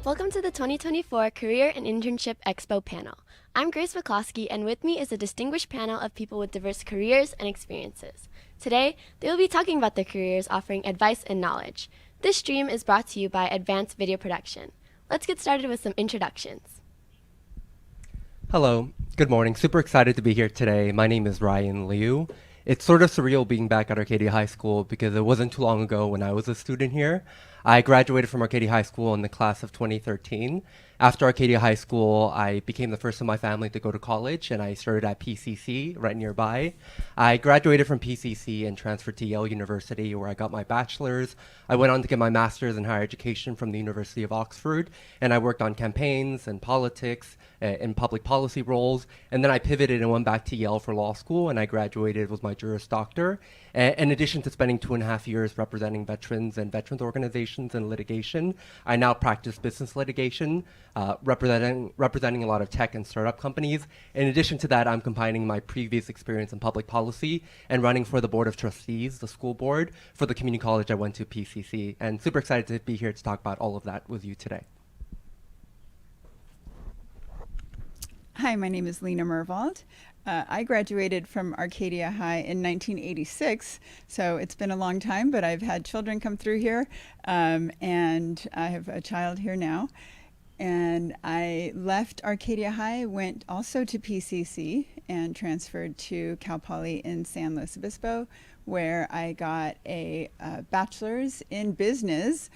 Welcome to the 2024 Career and Internship Expo panel. I'm Grace McCloskey, and with me is a distinguished panel of people with diverse careers and experiences. Today, they will be talking about their careers, offering advice and knowledge. This stream is brought to you by Advanced Video Production. Let's get started with some introductions. Hello, good morning. Super excited to be here today. My name is Ryan Liu. It's sort of surreal being back at Arcadia High School because it wasn't too long ago when I was a student here. I graduated from Arcadia High School in the class of 2013. After Arcadia High School, I became the first in my family to go to college, and I started at PCC right nearby. I graduated from PCC and transferred to Yale University, where I got my bachelor's. I went on to get my master's in higher education from the University of Oxford, and I worked on campaigns and politics in public policy roles. And then I pivoted and went back to Yale for law school, and I graduated with my Juris Doctor. In addition to spending 2.5 years representing veterans and veterans organizations in litigation, I now practice business litigation, representing a lot of tech and startup companies. In addition to that, I'm combining my previous experience in public policy and running for the Board of Trustees, the school board, for the community college I went to, PCC. And super excited to be here to talk about all of that with you today. Hi, my name is Lina Myrvold. I graduated from Arcadia High in 1986, so it's been a long time, but I've had children come through here, and I have a child here now. And I left Arcadia High, went also to PCC, and transferred to Cal Poly in San Luis Obispo, where I got a bachelor's in business.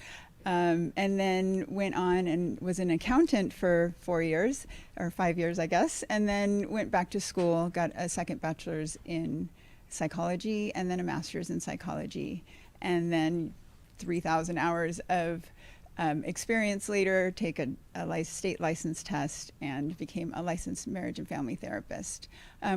And then went on and was an accountant for 4 years, or 5 years, I guess, and then went back to school, got a second bachelor's in psychology, and then a master's in psychology, and then 3,000 hours of experience later, take a state license test, and became a licensed marriage and family therapist.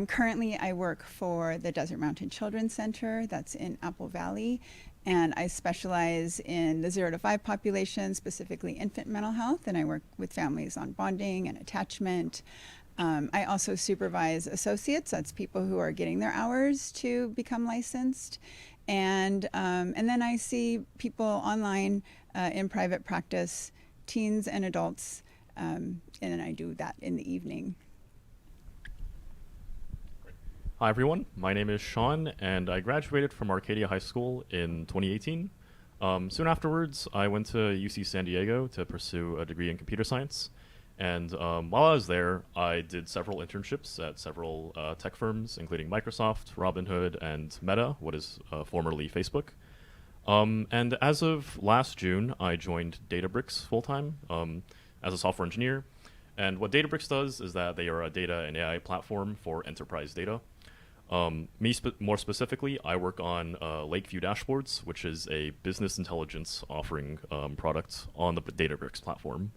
Currently, I work for the Desert Mountain Children's Center, that's in Apple Valley, and I specialize in the 0 to 5 population, specifically infant mental health, and I work with families on bonding and attachment. I also supervise associates, that's people who are getting their hours to become licensed. And then I see people online in private practice, teens and adults, and then I do that in the evening. Hi everyone, my name is Sean, and I graduated from Arcadia High School in 2018. Soon afterwards, I went to UC San Diego to pursue a degree in computer science. And while I was there, I did several internships at several tech firms, including Microsoft, Robinhood, and Meta, what is formerly Facebook. And as of last June, I joined Databricks full-time as a software engineer. And what Databricks does is that they are a data and AI platform for enterprise data. More specifically, I work on Lakeview Dashboards, which is a business intelligence offering product on the Databricks platform.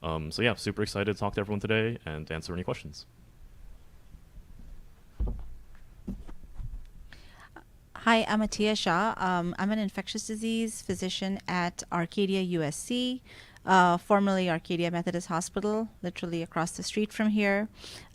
So yeah, super excited to talk to everyone today and answer any questions. Hi, I'm Atia Shah. I'm an infectious disease physician at Arcadia USC, formerly Arcadia Methodist Hospital, literally across the street from here.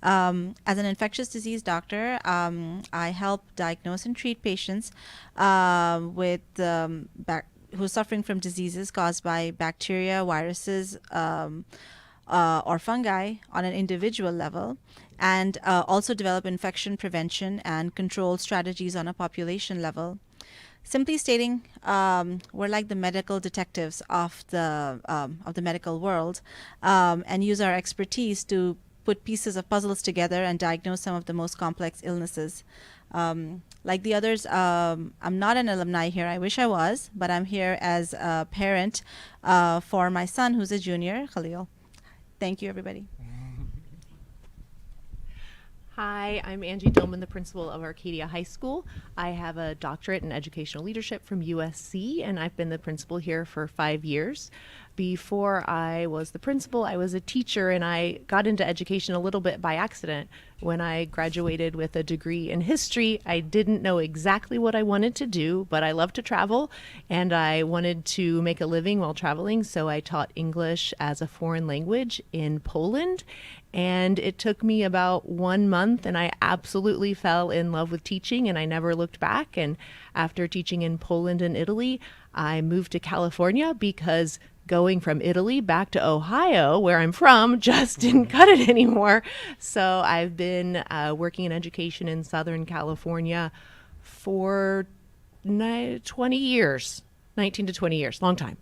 As an infectious disease doctor, I help diagnose and treat patients with who are suffering from diseases caused by bacteria, viruses, or fungi on an individual level, and also develop infection prevention and control strategies on a population level. Simply stating, we're like the medical detectives of the medical world, and use our expertise to put pieces of puzzles together and diagnose some of the most complex illnesses. Like the others, I'm not an alumni here. I wish I was, but I'm here as a parent for my son, who's a junior, Khalil. Thank you, everybody. Hi, I'm Angie Dillman, the principal of Arcadia High School. I have a doctorate in educational leadership from USC, and I've been the principal here for 5 years. Before I was the principal, I was a teacher, and I got into education a little bit by accident. When I graduated with a degree in history, I didn't know exactly what I wanted to do, but I love to travel, and I wanted to make a living while traveling, so I taught English as a foreign language in Poland. And it took me about 1 month, and I absolutely fell in love with teaching, and I never looked back. And after teaching in Poland and Italy, I moved to California because going from Italy back to Ohio, where I'm from, just didn't cut it anymore. So I've been working in education in Southern California for 20 years, 19 to 20 years, long time.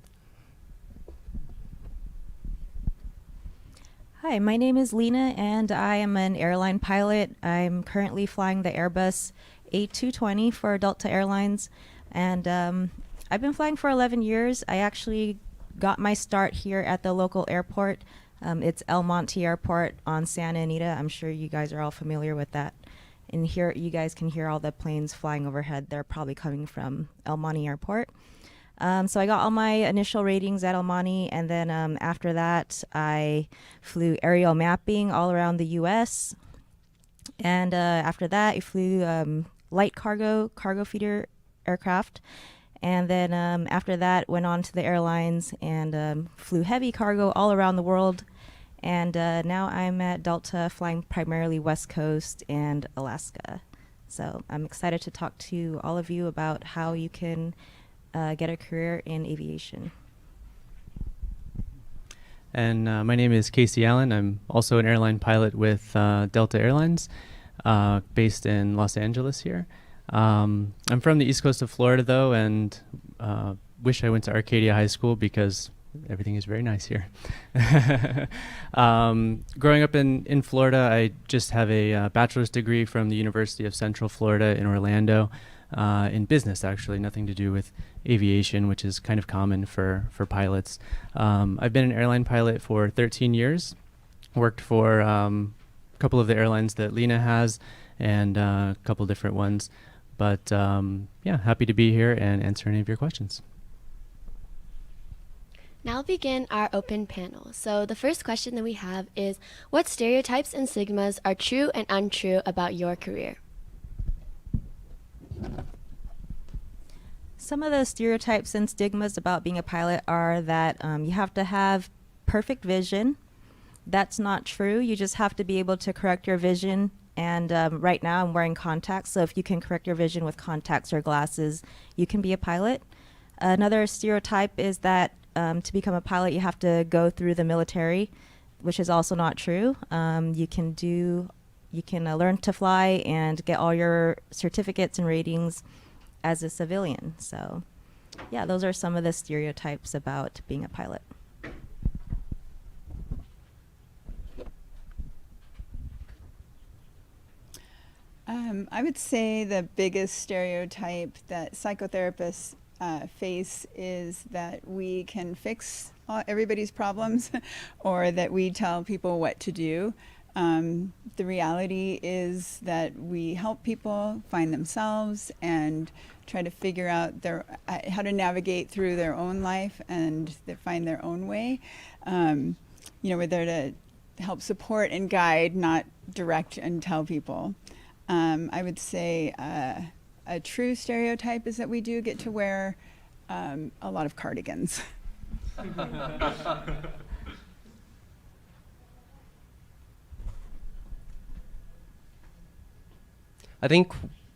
Hi, my name is Lina, and I am an airline pilot. I'm currently flying the Airbus A220 for Delta Airlines, and I've been flying for 11 years. I actually got my start here at the local airport. It's El Monte Airport on Santa Anita. I'm sure you guys are all familiar with that. And here you guys can hear all the planes flying overhead. They're probably coming from El Monte Airport. So I got all my initial ratings at El Monte, and then after that, I flew aerial mapping all around the U.S. And after that, I flew light cargo feeder aircraft. And then after that, went on to the airlines and flew heavy cargo all around the world. And now I'm at Delta, flying primarily West Coast and Alaska. So I'm excited to talk to all of you about how you can get a career in aviation. And my name is Casey Allen. I'm also an airline pilot with Delta Airlines, based in Los Angeles here. I'm from the east coast of Florida, though, and wish I went to Arcadia High School because everything is very nice here. Growing up in Florida, I just have a bachelor's degree from the University of Central Florida in Orlando, in business, actually, nothing to do with aviation, which is kind of common for pilots. I've been an airline pilot for 13 years, worked for a couple of the airlines that Lina has and a couple different ones. But yeah, happy to be here and answer any of your questions. Now we'll begin our open panel. So the first question that we have is, what stereotypes and stigmas are true and untrue about your career? Some of the stereotypes and stigmas about being a pilot are that you have to have perfect vision. That's not true. You just have to be able to correct your vision. And right now I'm wearing contacts, so if you can correct your vision with contacts or glasses, you can be a pilot. Another stereotype is that to become a pilot, you have to go through the military, which is also not true. You can learn to fly and get all your certificates and ratings as a civilian. So yeah, those are some of the stereotypes about being a pilot. I would say the biggest stereotype that psychotherapists face is that we can fix everybody's problems or that we tell people what to do. The reality is that we help people find themselves and try to figure out how to navigate through their own life and find their own way. We're there to help support and guide, not direct and tell people. I would say a true stereotype is that we do get to wear a lot of cardigans. I think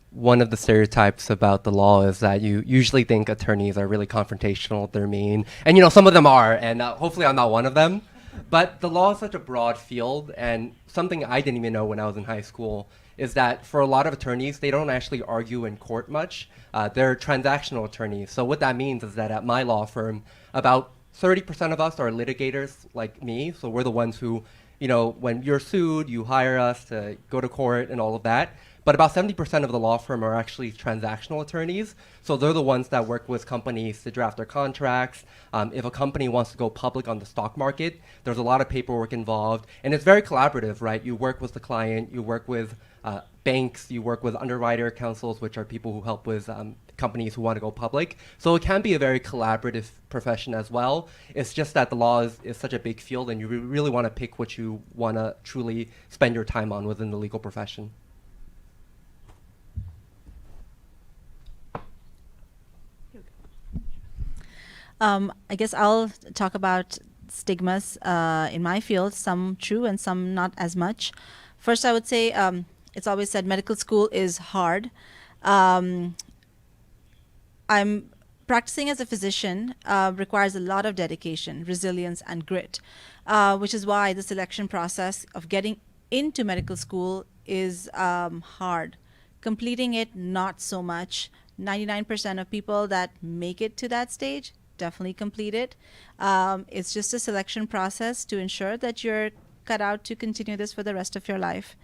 one of the stereotypes about the law is that you usually think attorneys are really confrontational, they're mean, and some of them are, and hopefully I'm not one of them. But the law is such a broad field, and something I didn't even know when I was in high school is that for a lot of attorneys, they don't actually argue in court much. They're transactional attorneys. So what that means is that at my law firm, about 30% of us are litigators like me. So we're the ones who, when you're sued, you hire us to go to court and all of that. But about 70% of the law firm are actually transactional attorneys. So they're the ones that work with companies to draft their contracts. If a company wants to go public on the stock market, there's a lot of paperwork involved. And it's very collaborative, right? You work with the client, you work with banks, you work with underwriter counsels, which are people who help with companies who want to go public. So it can be a very collaborative profession as well. It's just that the law is such a big field, and you really want to pick what you want to truly spend your time on within the legal profession. I guess I'll talk about stigmas in my field, some true and some not as much. First, I would say it's always said medical school is hard. I'm practicing as a physician requires a lot of dedication, resilience, and grit, which is why the selection process of getting into medical school is hard. Completing it, not so much. 99% of people that make it to that stage definitely complete it. It's just a selection process to ensure that you're cut out to continue this for the rest of your life.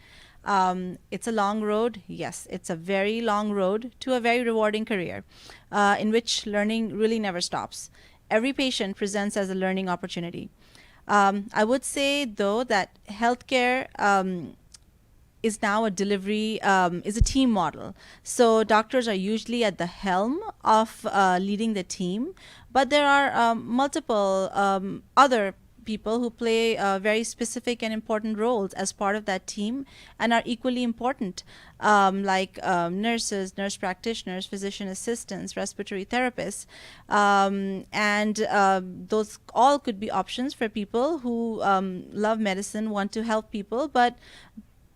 It's a long road. Yes, it's a very long road to a very rewarding career in which learning really never stops. Every patient presents as a learning opportunity. I would say, though, that healthcare is now a delivery, is a team model. So doctors are usually at the helm of leading the team, but there are multiple other people who play very specific and important roles as part of that team and are equally important, like nurses, nurse practitioners, physician assistants, respiratory therapists. And those all could be options for people who love medicine, want to help people, but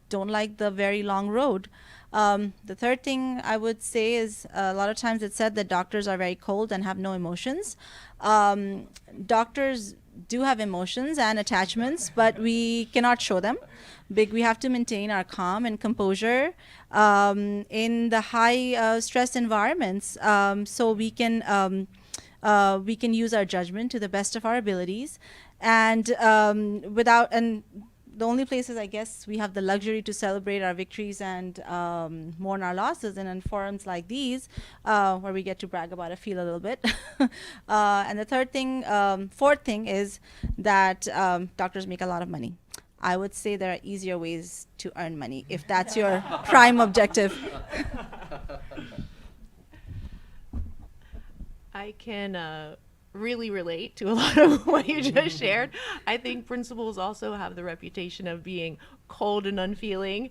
don't like the very long road. The third thing I would say is a lot of times it's said that doctors are very cold and have no emotions. Doctors do have emotions and attachments, but we cannot show them. We have to maintain our calm and composure in the high stress environments, so we can use our judgment to the best of our abilities, and the only places, I guess, we have the luxury to celebrate our victories and mourn our losses, and in forums like these, where we get to brag about it, feel a little bit. And the fourth thing is that doctors make a lot of money. I would say there are easier ways to earn money if that's your prime objective. I can really relate to a lot of what you just shared. I think principals also have the reputation of being cold and unfeeling.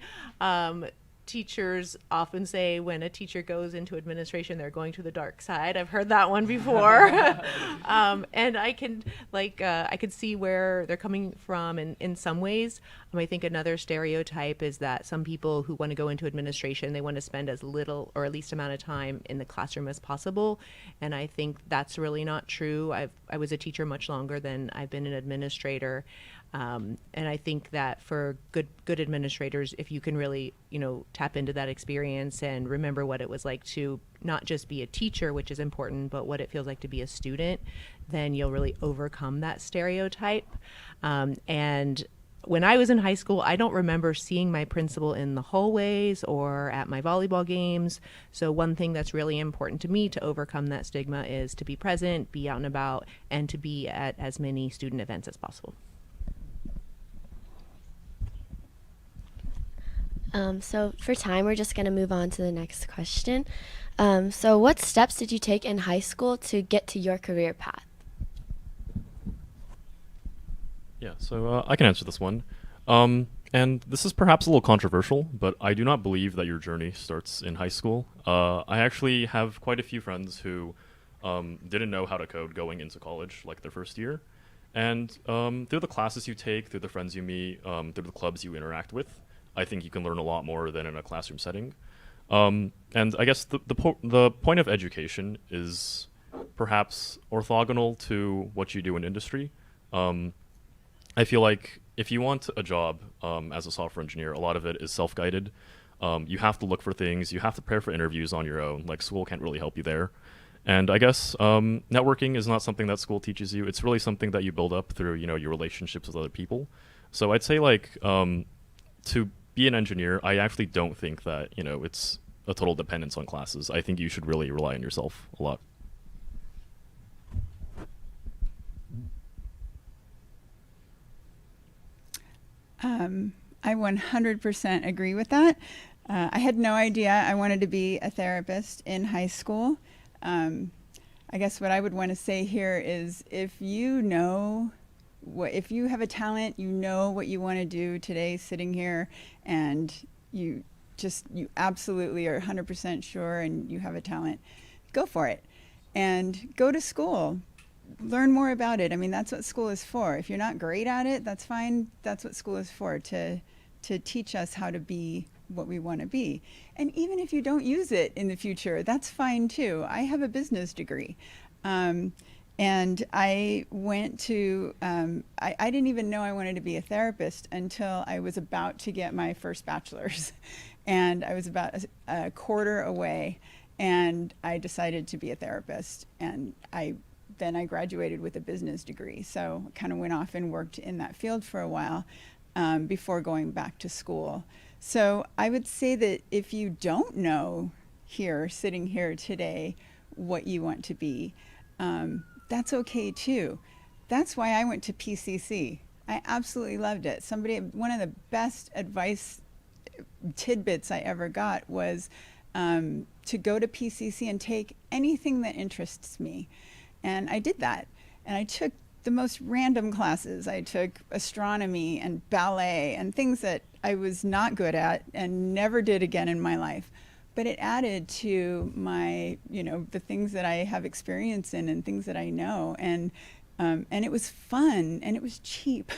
Teachers often say when a teacher goes into administration, they're going to the dark side. I've heard that one before. And I could see where they're coming from in some ways. I think another stereotype is that some people who want to go into administration, they want to spend as little or at least amount of time in the classroom as possible. And I think that's really not true. I was a teacher much longer than I've been an administrator. And I think that for good administrators, if you can really, tap into that experience and remember what it was like to not just be a teacher, which is important, but what it feels like to be a student, then you'll really overcome that stereotype. And when I was in high school, I don't remember seeing my principal in the hallways or at my volleyball games. So one thing that's really important to me to overcome that stigma is to be present, be out and about, and to be at as many student events as possible. So for time, we're just going to move on to the next question. So what steps did you take in high school to get to your career path? Yeah, so I can answer this one. And this is perhaps a little controversial, but I do not believe that your journey starts in high school. I actually have quite a few friends who didn't know how to code going into college, like their first year. And through the classes you take, through the friends you meet, through the clubs you interact with, I think you can learn a lot more than in a classroom setting. And I guess the point of education is perhaps orthogonal to what you do in industry. I feel like if you want a job as a software engineer, a lot of it is self-guided. You have to look for things. You have to prepare for interviews on your own. Like, school can't really help you there. And I guess networking is not something that school teaches you. It's really something that you build up through, your relationships with other people. So I'd say, like, to be an engineer, I actually don't think that, it's a total dependence on classes. I think you should really rely on yourself a lot. I 100% agree with that. I had no idea I wanted to be a therapist in high school. I guess what I would want to say here is if you have a talent, you know what you want to do today sitting here, and you absolutely are 100% sure and you have a talent, go for it and go to school. Learn more about it. I mean, that's what school is for. If you're not great at it, that's fine. That's what school is for, to teach us how to be what we want to be. And even if you don't use it in the future, that's fine too. I have a business degree. And I went to, I didn't even know I wanted to be a therapist until I was about to get my first bachelor's. And I was about a quarter away, and I decided to be a therapist. And then I graduated with a business degree. So kind of went off and worked in that field for a while before going back to school. So I would say that if you don't know sitting here today, what you want to be, that's okay too. That's why I went to PCC. I absolutely loved it. One of the best advice tidbits I ever got was to go to PCC and take anything that interests me. And I did that. And I took the most random classes. I took astronomy and ballet and things that I was not good at and never did again in my life. But it added to my, the things that I have experience in and things that I know. And it was fun and it was cheap.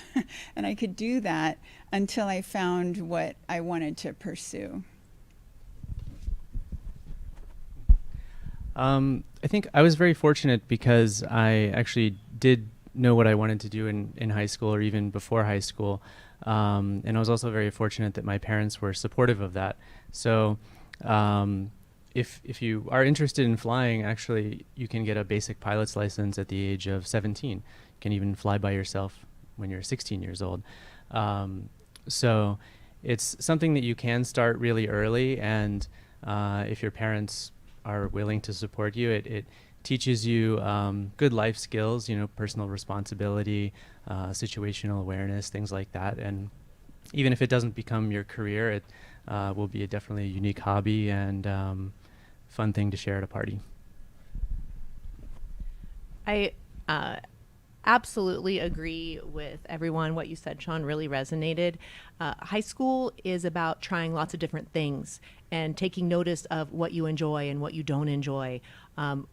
And I could do that until I found what I wanted to pursue. I think I was very fortunate because I actually did know what I wanted to do in high school or even before high school. And I was also very fortunate that my parents were supportive of that. So if you are interested in flying, actually, you can get a basic pilot's license at the age of 17. You can even fly by yourself when you're 16 years old. So it's something that you can start really early, and if your parents are willing to support you, it teaches you good life skills, personal responsibility, situational awareness, things like that. And even if it doesn't become your career, it will be definitely a unique hobby and fun thing to share at a party. I absolutely agree with everyone. What you said, Sean, really resonated. High school is about trying lots of different things and taking notice of what you enjoy and what you don't enjoy.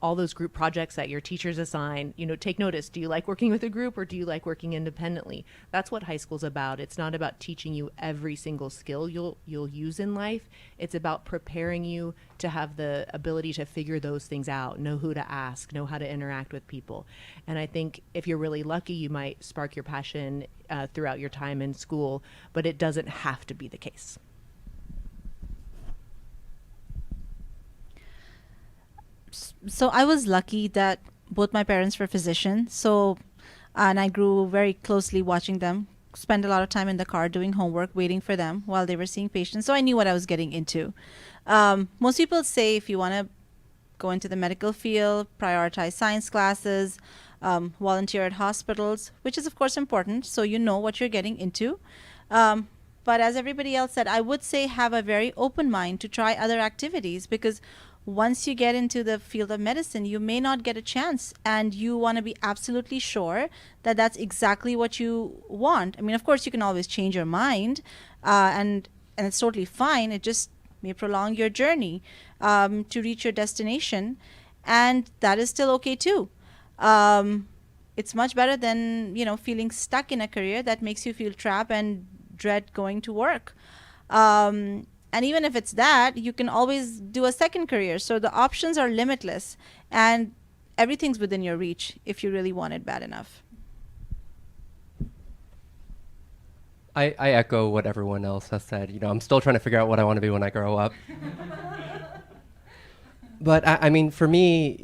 All those group projects that your teachers assign, take notice. Do you like working with a group or do you like working independently? That's what high school's about. It's not about teaching you every single skill you'll use in life. It's about preparing you to have the ability to figure those things out, know who to ask, know how to interact with people. And I think if you're really lucky, you might spark your passion throughout your time in school, but it doesn't have to be the case. So I was lucky that both my parents were physicians. And I grew very closely watching them, spend a lot of time in the car doing homework, waiting for them while they were seeing patients. So I knew what I was getting into. Most people say if you want to go into the medical field, prioritize science classes, volunteer at hospitals, which is of course important, so you know what you're getting into. But as everybody else said, I would say have a very open mind to try other activities, because once you get into the field of medicine, you may not get a chance, and you want to be absolutely sure that that's exactly what you want. I mean, of course, you can always change your mind, and it's totally fine. It just may prolong your journey to reach your destination, and that is still okay too. It's much better than, feeling stuck in a career that makes you feel trapped and dread going to work. And even if it's that, you can always do a second career. So the options are limitless, and everything's within your reach if you really want it bad enough. I echo what everyone else has said. I'm still trying to figure out what I want to be when I grow up. But I mean, for me,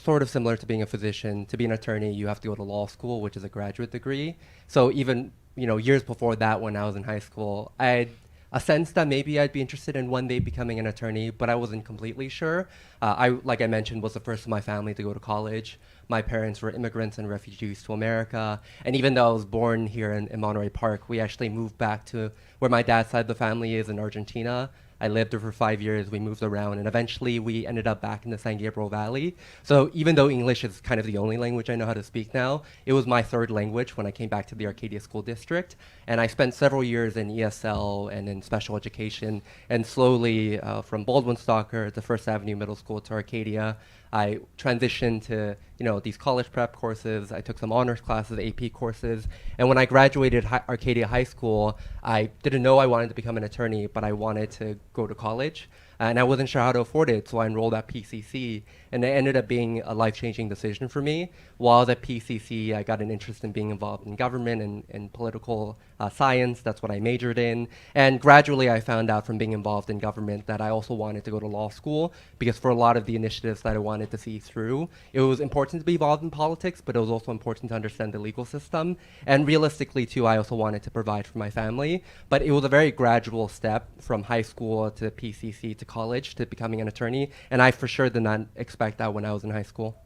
sort of similar to being a physician, to be an attorney, you have to go to law school, which is a graduate degree. So even, years before that, when I was in high school, I had a sense that maybe I'd be interested in one day becoming an attorney, but I wasn't completely sure. Like I mentioned, was the first of my family to go to college. My parents were immigrants and refugees to America. And even though I was born here in Monterey Park, we actually moved back to where my dad's side of the family is in Argentina. I lived there for 5 years. We moved around, and eventually we ended up back in the San Gabriel Valley. So even though English is kind of the only language I know how to speak now, it was my third language when I came back to the Arcadia School District. And I spent several years in ESL and in special education, and slowly from Baldwin Stalker to First Avenue Middle School to Arcadia, I transitioned to, these college prep courses. I took some honors classes, AP courses. And when I graduated Arcadia High School, I didn't know I wanted to become an attorney, but I wanted to go to college. And I wasn't sure how to afford it, so I enrolled at PCC. And it ended up being a life-changing decision for me. While I was at PCC, I got an interest in being involved in government and political science. That's what I majored in. And gradually, I found out from being involved in government that I also wanted to go to law school, because for a lot of the initiatives that I wanted to see through, it was important to be involved in politics, but it was also important to understand the legal system. And realistically, too, I also wanted to provide for my family. But it was a very gradual step from high school to PCC to college to becoming an attorney. And I for sure did not expect that when I was in high school.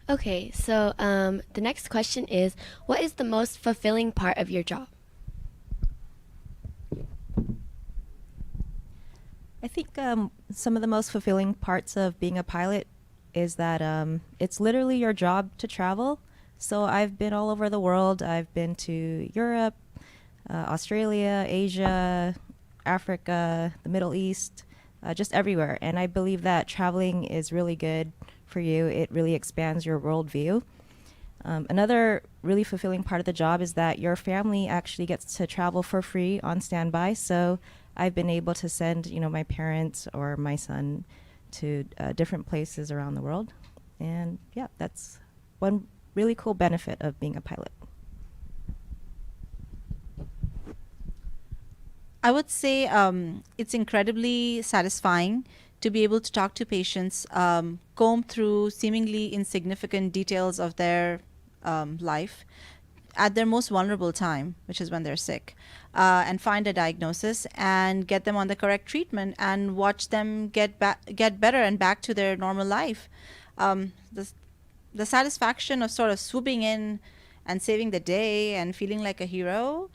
Okay, so the next question is, what is the most fulfilling part of your job? I think some of the most fulfilling parts of being a pilot is that it's literally your job to travel. So I've been all over the world. I've been to Europe, Australia, Asia, Africa, the Middle East, just everywhere. And I believe that traveling is really good for you. It really expands your worldview. Another really fulfilling part of the job is that your family actually gets to travel for free on standby. So I've been able to send, my parents or my son to different places around the world. And yeah, that's one really cool benefit of being a pilot. I would say it's incredibly satisfying to be able to talk to patients, comb through seemingly insignificant details of their life at their most vulnerable time, which is when they're sick, and find a diagnosis and get them on the correct treatment and watch them get better and back to their normal life. The satisfaction of sort of swooping in and saving the day and feeling like a hero,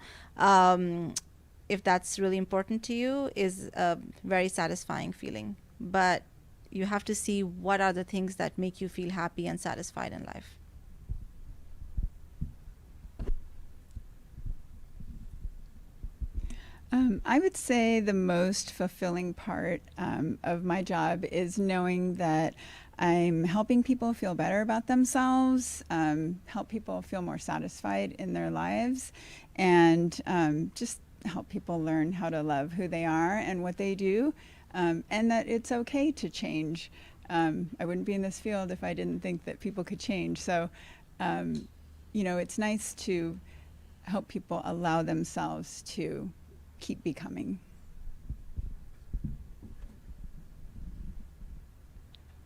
if that's really important to you, is a very satisfying feeling. But you have to see what are the things that make you feel happy and satisfied in life. I would say the most fulfilling part of my job is knowing that I'm helping people feel better about themselves, help people feel more satisfied in their lives, and just help people learn how to love who they are and what they do, and that it's okay to change. I wouldn't be in this field if I didn't think that people could change. So, it's nice to help people allow themselves to keep becoming.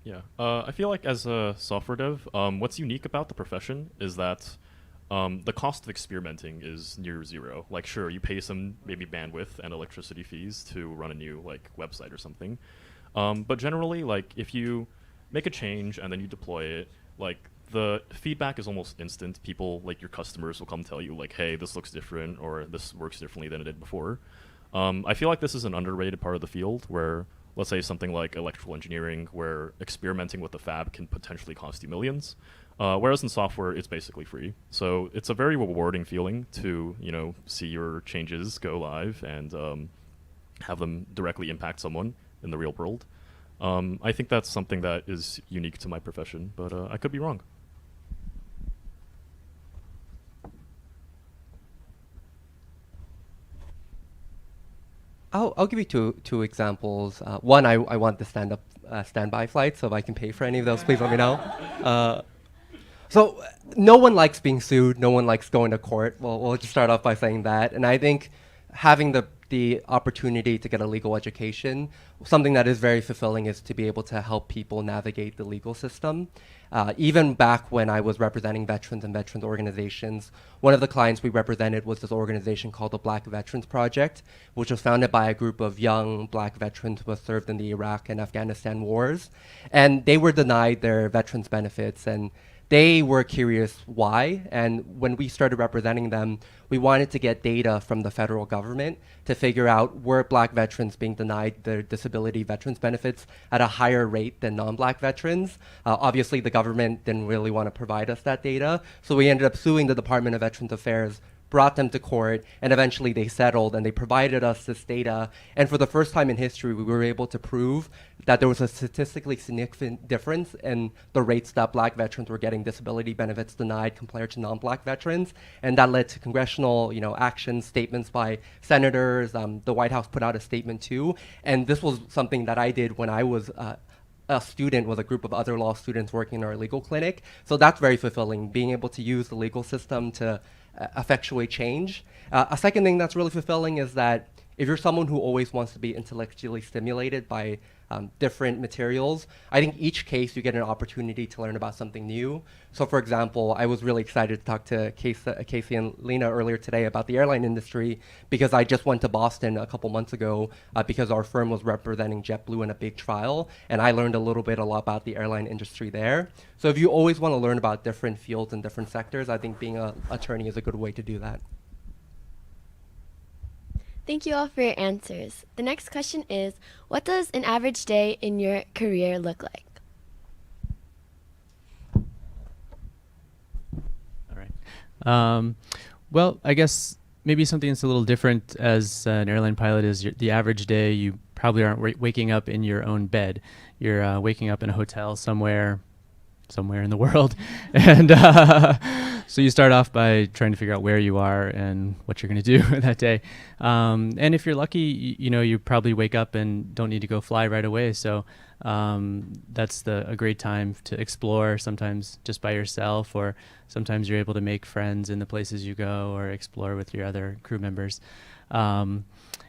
Yeah, I feel like as a software dev, what's unique about the profession is that the cost of experimenting is near zero. Like, sure, you pay some maybe bandwidth and electricity fees to run a new website or something, but generally, if you make a change and then you deploy it, the feedback is almost instant. People, your customers, will come tell you, hey, this looks different, or this works differently than it did before. I feel like this is an underrated part of the field where, let's say something like electrical engineering, where experimenting with the fab can potentially cost you millions, whereas in software, it's basically free. So it's a very rewarding feeling to, see your changes go live and have them directly impact someone in the real world. I think that's something that is unique to my profession, but I could be wrong. I'll give you two examples. One, I want the standby flight, so if I can pay for any of those, please let me know. So no one likes being sued. No one likes going to court. Well, we'll just start off by saying that. And I think having the opportunity to get a legal education, something that is very fulfilling is to be able to help people navigate the legal system. Even back when I was representing veterans and veterans organizations, one of the clients we represented was this organization called the Black Veterans Project, which was founded by a group of young Black veterans who had served in the Iraq and Afghanistan wars. And they were denied their veterans benefits, and they were curious why, and when we started representing them, we wanted to get data from the federal government to figure out were Black veterans being denied their disability veterans benefits at a higher rate than non-Black veterans. Obviously, the government didn't really want to provide us that data, so we ended up suing the Department of Veterans Affairs brought them to court, and eventually they settled, and they provided us this data. And for the first time in history, we were able to prove that there was a statistically significant difference in the rates that Black veterans were getting disability benefits denied compared to non-Black veterans. And that led to congressional, action statements by senators. The White House put out a statement too. And this was something that I did when I was a student with a group of other law students working in our legal clinic. So that's very fulfilling, being able to use the legal system to effectuate change. A second thing that's really fulfilling is that if you're someone who always wants to be intellectually stimulated by different materials, I think each case you get an opportunity to learn about something new. So for example, I was really excited to talk to Casey and Lina earlier today about the airline industry, because I just went to Boston a couple months ago because our firm was representing JetBlue in a big trial, and I learned a lot about the airline industry there. So if you always want to learn about different fields and different sectors, I think being an attorney is a good way to do that. Thank you all for your answers. The next question is, what does an average day in your career look like? All right. Well, I guess maybe something that's a little different as an airline pilot is the average day. You probably aren't waking up in your own bed. You're waking up in a hotel somewhere in the world. And so you start off by trying to figure out where you are and what you're going to do that day. And if you're lucky, you probably wake up and don't need to go fly right away. So that's a great time to explore, sometimes just by yourself, or sometimes you're able to make friends in the places you go or explore with your other crew members. And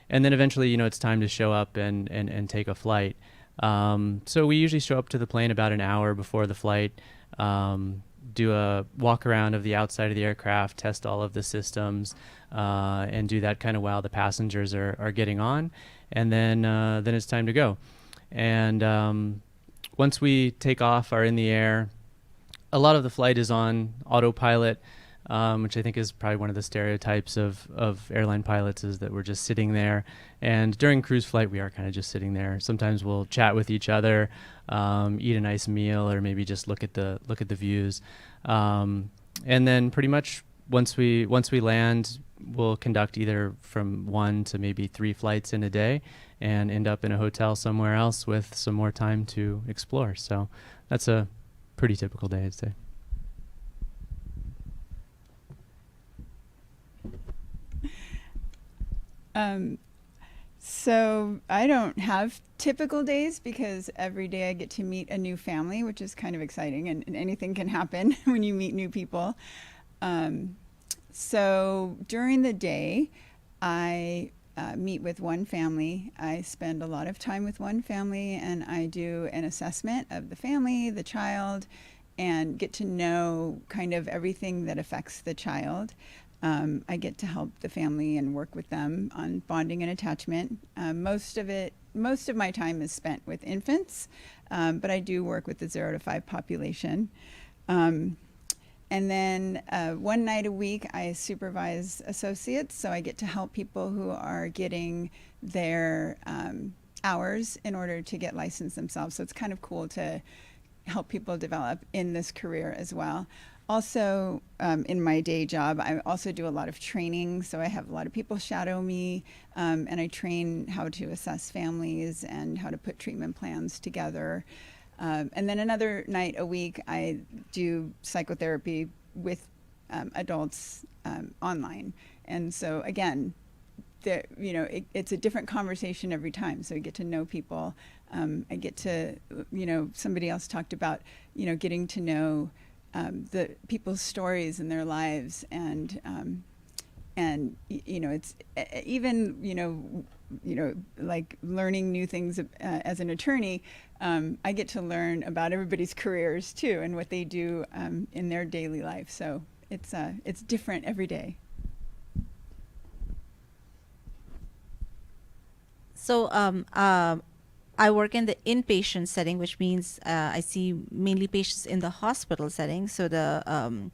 then eventually, it's time to show up and take a flight. So we usually show up to the plane about an hour before the flight, do a walk around of the outside of the aircraft, test all of the systems, and do that kind of while the passengers are getting on. And then it's time to go. And once we take off, are in the air, a lot of the flight is on autopilot, which I think is probably one of the stereotypes of airline pilots, is that we're just sitting there. And during cruise flight, we are kind of just sitting there. Sometimes we'll chat with each other, eat a nice meal, or maybe just look at the views. And then pretty much once we land, we'll conduct either from 1 to maybe 3 flights in a day, and end up in a hotel somewhere else with some more time to explore. So that's a pretty typical day, I'd say. So I don't have typical days, because every day I get to meet a new family, which is kind of exciting, and anything can happen when you meet new people. So during the day, I meet with one family. I spend a lot of time with one family, and I do an assessment of the family, the child, and get to know kind of everything that affects the child. I get to help the family and work with them on bonding and attachment. Most of my time is spent with infants, but I do work with the 0 to 5 population. And then one night a week, I supervise associates, so I get to help people who are getting their hours in order to get licensed themselves. So it's kind of cool to help people develop in this career as well. Also, in my day job, I also do a lot of training. So I have a lot of people shadow me, and I train how to assess families and how to put treatment plans together. And then another night a week, I do psychotherapy with adults online. And so again, it's a different conversation every time. So you get to know people. I get to, somebody else talked about, getting to know the people's stories and their lives, and it's even like learning new things as an attorney. I get to learn about everybody's careers too, and what they do in their daily life. So it's different every day. So I work in the inpatient setting, which means I see mainly patients in the hospital setting. So the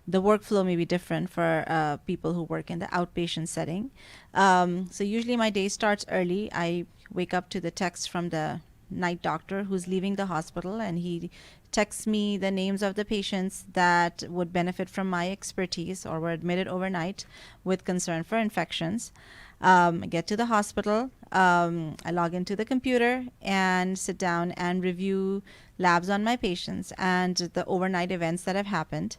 workflow may be different for people who work in the outpatient setting. So usually my day starts early. I wake up to the text from the night doctor who's leaving the hospital, and he text me the names of the patients that would benefit from my expertise or were admitted overnight with concern for infections. I get to the hospital, I log into the computer and sit down and review labs on my patients and the overnight events that have happened.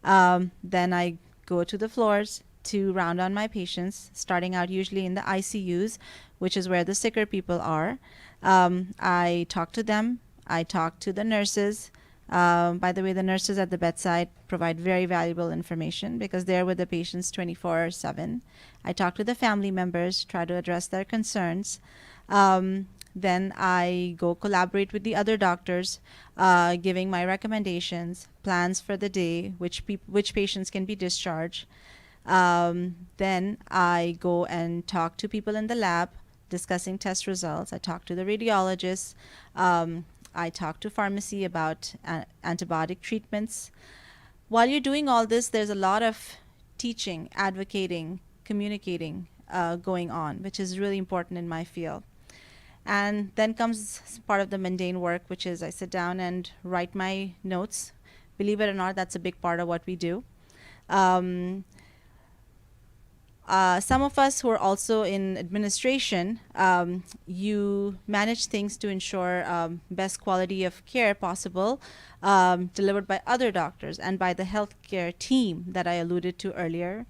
Then I go to the floors to round on my patients, starting out usually in the ICUs, which is where the sicker people are. I talk to them. I talk to the nurses. By the way, the nurses at the bedside provide very valuable information because they're with the patients 24/7. I talk to the family members, try to address their concerns. Then I go collaborate with the other doctors, giving my recommendations, plans for the day, which patients can be discharged. Then I go and talk to people in the lab, discussing test results. I talk to the radiologists. I talk to pharmacy about antibiotic treatments. While you're doing all this, there's a lot of teaching, advocating, communicating going on, which is really important in my field. And then comes part of the mundane work, which is I sit down and write my notes. Believe it or not, that's a big part of what we do. Some of us who are also in administration, you manage things to ensure best quality of care possible, delivered by other doctors and by the healthcare team that I alluded to earlier.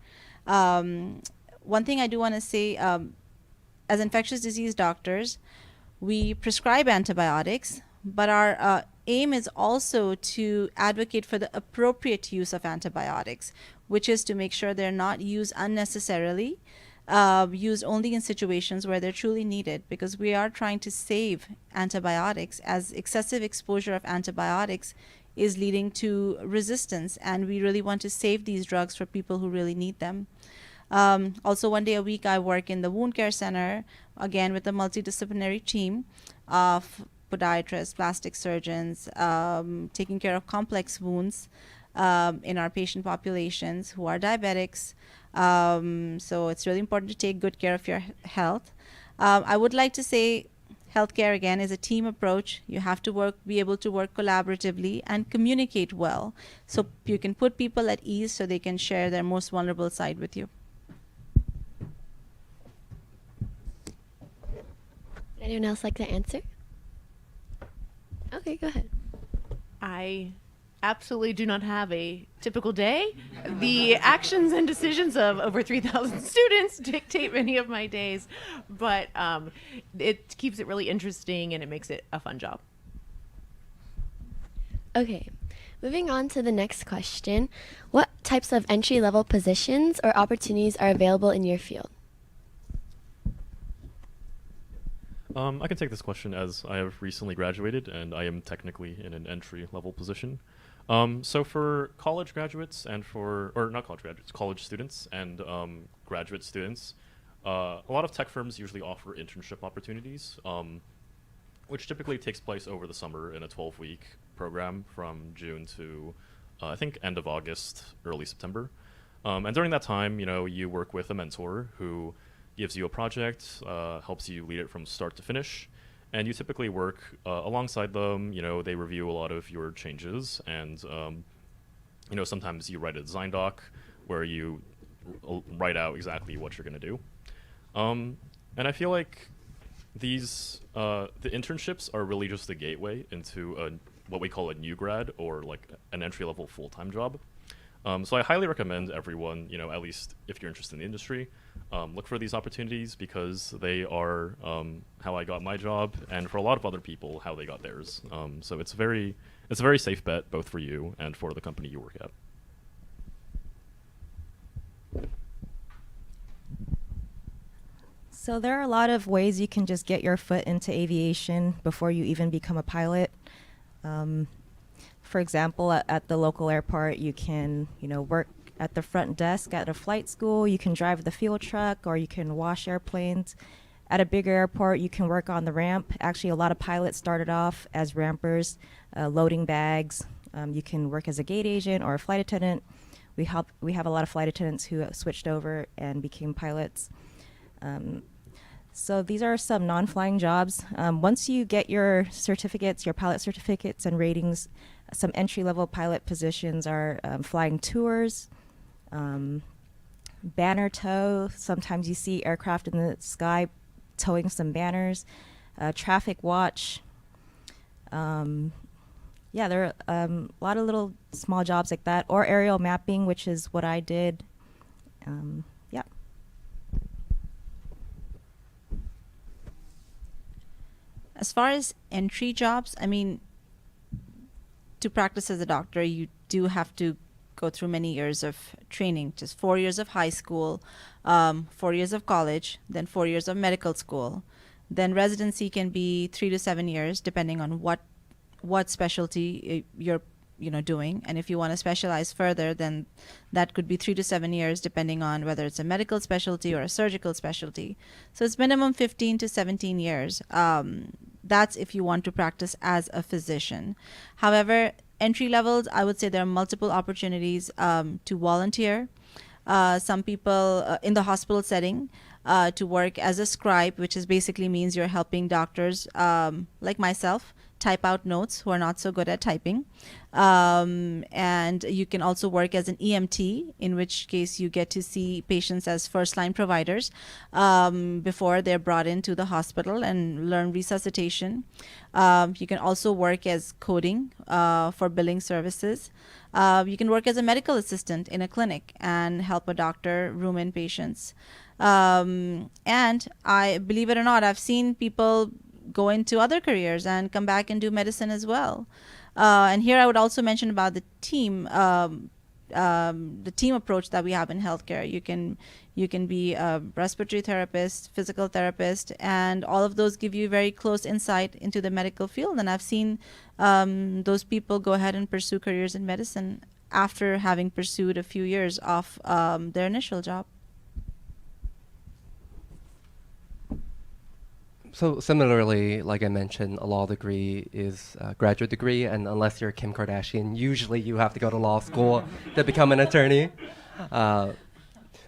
One thing I do want to say, as infectious disease doctors, we prescribe antibiotics, but our aim is also to advocate for the appropriate use of antibiotics, which is to make sure they're not used unnecessarily, used only in situations where they're truly needed, because we are trying to save antibiotics, as excessive exposure of antibiotics is leading to resistance, and we really want to save these drugs for people who really need them. Also, 1 day a week, I work in the wound care center, again with a multidisciplinary team of podiatrists, plastic surgeons, taking care of complex wounds in our patient populations who are diabetics. So it's really important to take good care of your health. I would like to say healthcare, again, is a team approach. You have to be able to work collaboratively and communicate well so you can put people at ease so they can share their most vulnerable side with you. Anyone else like to answer? Okay, go ahead. I absolutely do not have a typical day. The actions and decisions of over 3,000 students dictate many of my days, but it keeps it really interesting and it makes it a fun job. Okay, moving on to the next question. What types of entry-level positions or opportunities are available in your field? I can take this question as I have recently graduated and I am technically in an entry-level position. So for college graduates and college students and graduate students, a lot of tech firms usually offer internship opportunities, which typically takes place over the summer in a 12-week program from June to, I think, end of August, early September. And during that time, you work with a mentor who gives you a project, helps you lead it from start to finish, and you typically work alongside them. They review a lot of your changes, and sometimes you write a design doc where you write out exactly what you're going to do. And I feel like the internships are really just the gateway into what we call a new grad, or like an entry-level full-time job. So I highly recommend everyone, at least if you're interested in the industry, look for these opportunities, because they are how I got my job, and for a lot of other people, how they got theirs. So it's a very safe bet, both for you and for the company you work at. So there are a lot of ways you can just get your foot into aviation before you even become a pilot. For example, at the local airport, you can, work at the front desk at a flight school. You can drive the fuel truck, or you can wash airplanes. At a bigger airport, you can work on the ramp. Actually, a lot of pilots started off as rampers, loading bags. You can work as a gate agent or a flight attendant. We have a lot of flight attendants who switched over and became pilots. So these are some non-flying jobs. Once you get your certificates, your pilot certificates and ratings, some entry-level pilot positions are flying tours, banner tow. Sometimes you see aircraft in the sky towing some banners, traffic watch. Yeah, there are a lot of little small jobs like that, or aerial mapping, which is what I did. Yeah. As far as entry jobs, I mean, to practice as a doctor, you do have to go through many years of training, just 4 years of high school, 4 years of college, then 4 years of medical school. Then residency can be 3 to 7 years, depending on what specialty you're doing. And if you want to specialize further, then that could be 3 to 7 years, depending on whether it's a medical specialty or a surgical specialty. So it's minimum 15 to 17 years. That's if you want to practice as a physician. However, entry levels, I would say there are multiple opportunities to volunteer. Some people in the hospital setting to work as a scribe, which is basically means you're helping doctors like myself type out notes who are not so good at typing. And you can also work as an EMT, in which case you get to see patients as first-line providers before they're brought into the hospital and learn resuscitation. You can also work as coding for billing services. You can work as a medical assistant in a clinic and help a doctor room in patients. And I believe it or not, I've seen people go into other careers and come back and do medicine as well. And here I would also mention about the team approach that we have in healthcare. You can be a respiratory therapist, physical therapist, and all of those give you very close insight into the medical field. And I've seen those people go ahead and pursue careers in medicine after having pursued a few years of their initial job. So similarly, like I mentioned, a law degree is a graduate degree, and unless you're Kim Kardashian, usually you have to go to law school to become an attorney.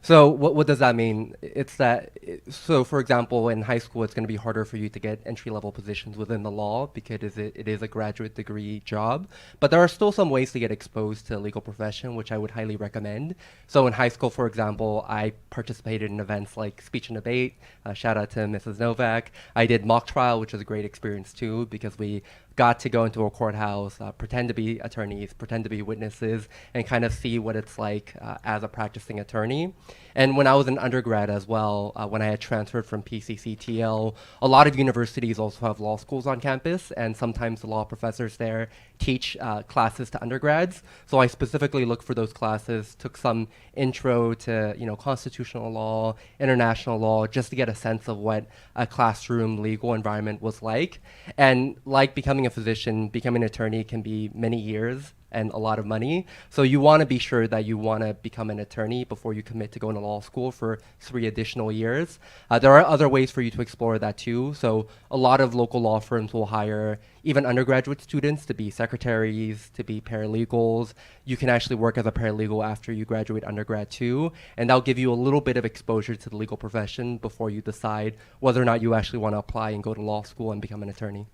So what does that mean? It's that, so for example, in high school, it's going to be harder for you to get entry-level positions within the law because it is a graduate degree job. But there are still some ways to get exposed to the legal profession, which I would highly recommend. So in high school, for example, I participated in events like speech and debate. Shout out to Mrs. Novak. I did mock trial, which was a great experience too, because we got to go into a courthouse, pretend to be attorneys, pretend to be witnesses, and kind of see what it's like as a practicing attorney. And when I was an undergrad as well, when I had transferred from PCCTL, a lot of universities also have law schools on campus, and sometimes the law professors there teach classes to undergrads. So I specifically looked for those classes, took some intro to constitutional law, international law, just to get a sense of what a classroom legal environment was like. And like becoming a physician, becoming an attorney can be many years and a lot of money. So you want to be sure that you want to become an attorney before you commit to going to law school for 3 additional years. There are other ways for you to explore that too. So a lot of local law firms will hire even undergraduate students to be secretaries, to be paralegals. You can actually work as a paralegal after you graduate undergrad too, and that'll give you a little bit of exposure to the legal profession before you decide whether or not you actually want to apply and go to law school and become an attorney.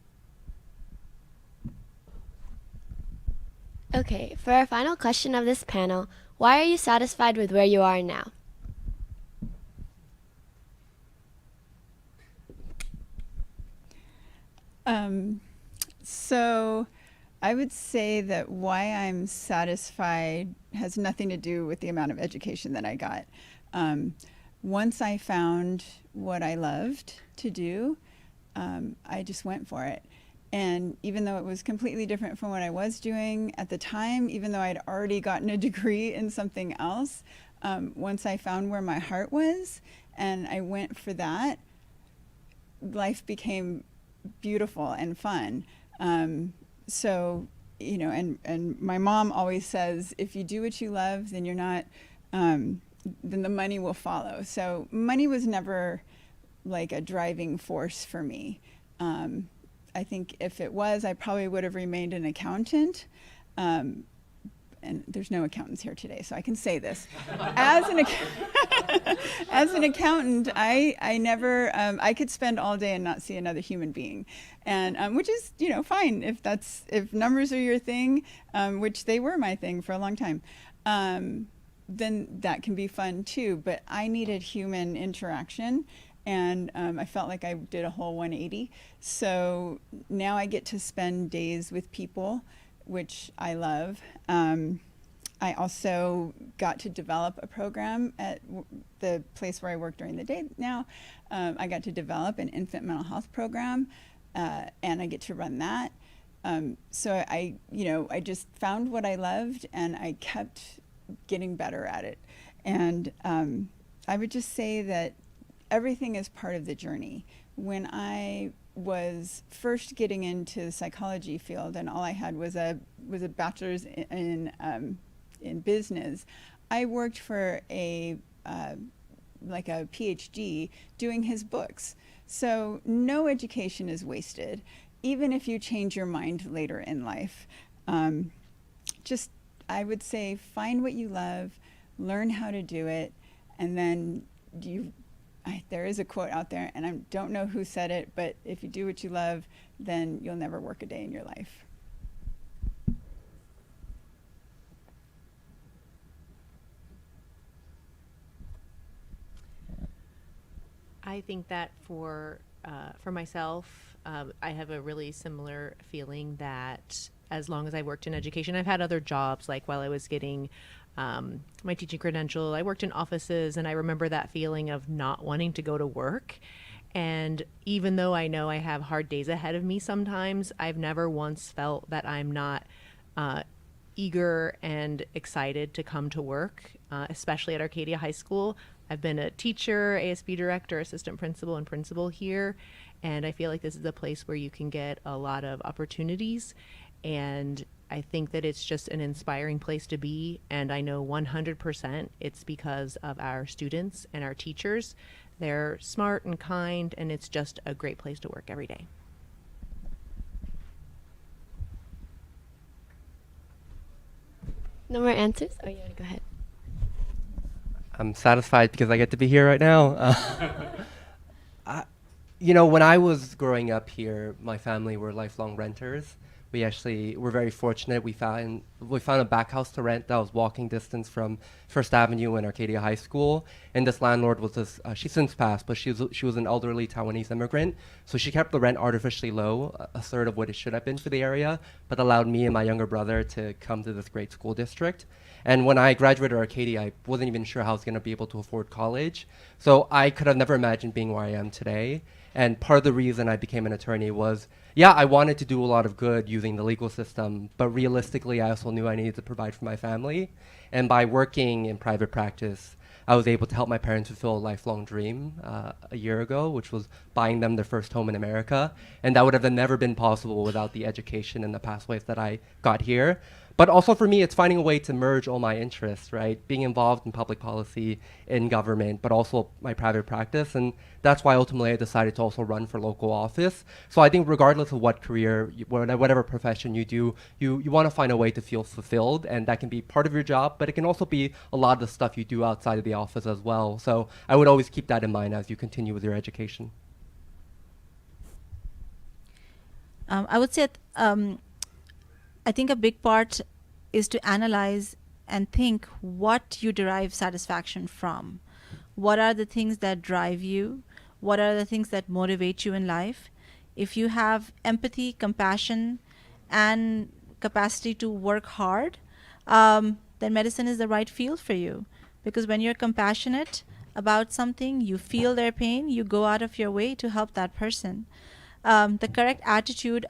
Okay, for our final question of this panel, why are you satisfied with where you are now? So I would say that why I'm satisfied has nothing to do with the amount of education that I got. Once I found what I loved to do, I just went for it. And even though it was completely different from what I was doing at the time, even though I'd already gotten a degree in something else, once I found where my heart was and I went for that, life became beautiful and fun. So, and my mom always says, if you do what you love, then you're not, then the money will follow. So money was never like a driving force for me. I think if it was, I probably would have remained an accountant. and there's no accountants here today, so I can say this. As an as an accountant, I never I could spend all day and not see another human being, and which is fine if numbers are your thing, which they were my thing for a long time. Then that can be fun too. But I needed human interaction, and I felt like I did a whole 180. So now I get to spend days with people, which I love. I also got to develop a program at the place where I work during the day now. I got to develop an infant mental health program, and I get to run that. So I just found what I loved, and I kept getting better at it. And I would just say that everything is part of the journey. When I was first getting into the psychology field, and all I had was a bachelor's in business, I worked for a PhD doing his books. So no education is wasted, even if you change your mind later in life. I would say find what you love, learn how to do it, and then there is a quote out there, and I don't know who said it, but if you do what you love, then you'll never work a day in your life. I think that for myself, I have a really similar feeling that as long as I worked in education, I've had other jobs, like while I was getting my teaching credential, I worked in offices, and I remember that feeling of not wanting to go to work. And even though I know I have hard days ahead of me sometimes, I've never once felt that I'm not eager and excited to come to work, especially at Arcadia High School. I've been a teacher, ASB director, assistant principal, and principal here, and I feel like this is a place where you can get a lot of opportunities, and I think that it's just an inspiring place to be, and I know 100% it's because of our students and our teachers. They're smart and kind, and it's just a great place to work every day. No more answers? Oh, yeah, go ahead. I'm satisfied because I get to be here right now. When I was growing up here, my family were lifelong renters. We actually were very fortunate. We found a back house to rent that was walking distance from First Avenue and Arcadia High School. And this landlord was she's since passed, but she was an elderly Taiwanese immigrant. So she kept the rent artificially low, a third of what it should have been for the area, but allowed me and my younger brother to come to this great school district. And when I graduated Arcadia, I wasn't even sure how I was going to be able to afford college. So I could have never imagined being where I am today. And part of the reason I became an attorney was, I wanted to do a lot of good using the legal system, but realistically, I also knew I needed to provide for my family. And by working in private practice, I was able to help my parents fulfill a lifelong dream a year ago, which was buying them their first home in America. And that would have never been possible without the education and the pathways that I got here. But also for me, it's finding a way to merge all my interests, right? Being involved in public policy, in government, but also my private practice. And that's why ultimately I decided to also run for local office. So I think regardless of what career, whatever profession you do, you want to find a way to feel fulfilled. And that can be part of your job, but it can also be a lot of the stuff you do outside of the office as well. So I would always keep that in mind as you continue with your education. I would say I think a big part is to analyze and think what you derive satisfaction from. What are the things that drive you? What are the things that motivate you in life? If you have empathy, compassion, and capacity to work hard, then medicine is the right field for you. Because when you're compassionate about something, you feel their pain, you go out of your way to help that person. The correct attitude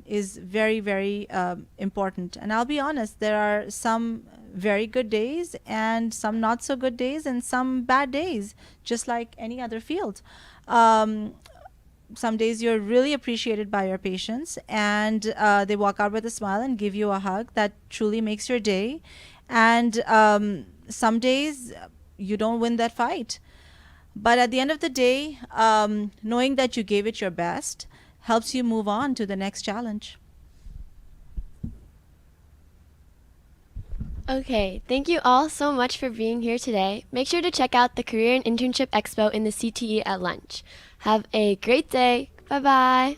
is very, very important. And I'll be honest, there are some very good days and some not so good days and some bad days, just like any other field. Some days you're really appreciated by your patients, and they walk out with a smile and give you a hug that truly makes your day. And some days you don't win that fight. But at the end of the day, knowing that you gave it your best helps you move on to the next challenge. Okay, thank you all so much for being here today. Make sure to check out the Career and Internship Expo in the CTE at lunch. Have a great day. Bye-bye.